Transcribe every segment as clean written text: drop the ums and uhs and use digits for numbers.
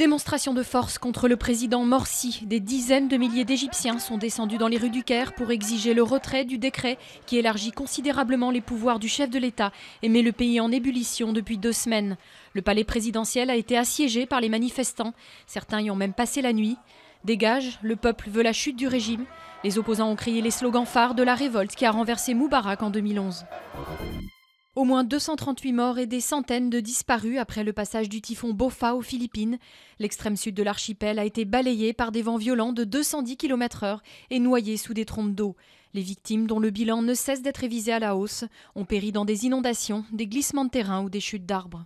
Démonstration de force contre le président Morsi. Des dizaines de milliers d'Égyptiens sont descendus dans les rues du Caire pour exiger le retrait du décret qui élargit considérablement les pouvoirs du chef de l'État et met le pays en ébullition depuis 2 semaines. Le palais présidentiel a été assiégé par les manifestants. Certains y ont même passé la nuit. Dégage, le peuple veut la chute du régime. Les opposants ont crié les slogans phares de la révolte qui a renversé Moubarak en 2011. Au moins 238 morts et des centaines de disparus après le passage du typhon Bopha aux Philippines. L'extrême sud de l'archipel a été balayé par des vents violents de 210 km/h et noyé sous des trompes d'eau. Les victimes, dont le bilan ne cesse d'être révisé à la hausse, ont péri dans des inondations, des glissements de terrain ou des chutes d'arbres.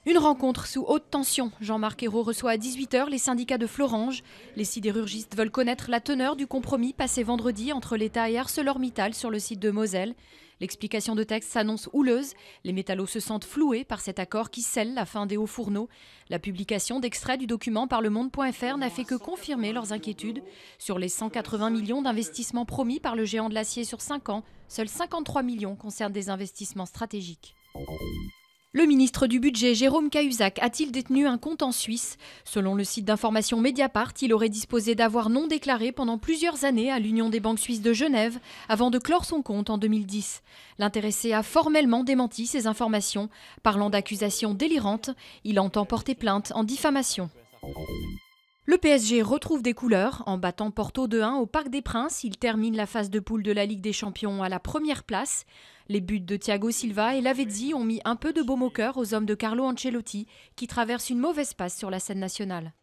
Une rencontre sous haute tension. Jean-Marc Ayrault reçoit à 18 h les syndicats de Florange. Les sidérurgistes veulent connaître la teneur du compromis passé vendredi entre l'État et ArcelorMittal sur le site de Moselle. L'explication de texte s'annonce houleuse. Les métallos se sentent floués par cet accord qui scelle la fin des hauts fourneaux. La publication d'extraits du document par lemonde.fr n'a fait que confirmer leurs inquiétudes. Sur les 180 millions d'investissements promis par le géant de l'acier sur 5 ans, seuls 53 millions concernent des investissements stratégiques. Le ministre du Budget, Jérôme Cahuzac, a-t-il détenu un compte en Suisse? Selon le site d'information Mediapart, il aurait disposé d'avoirs non déclarés pendant plusieurs années à l'Union des banques suisses de Genève, avant de clore son compte en 2010. L'intéressé a formellement démenti ces informations. Parlant d'accusations délirantes, il entend porter plainte en diffamation. Le PSG retrouve des couleurs. En battant Porto 2-1 au Parc des Princes, il termine la phase de poule de la Ligue des Champions à la première place. Les buts de Thiago Silva et Lavezzi ont mis un peu de baume au cœur aux hommes de Carlo Ancelotti, qui traversent une mauvaise passe sur la scène nationale.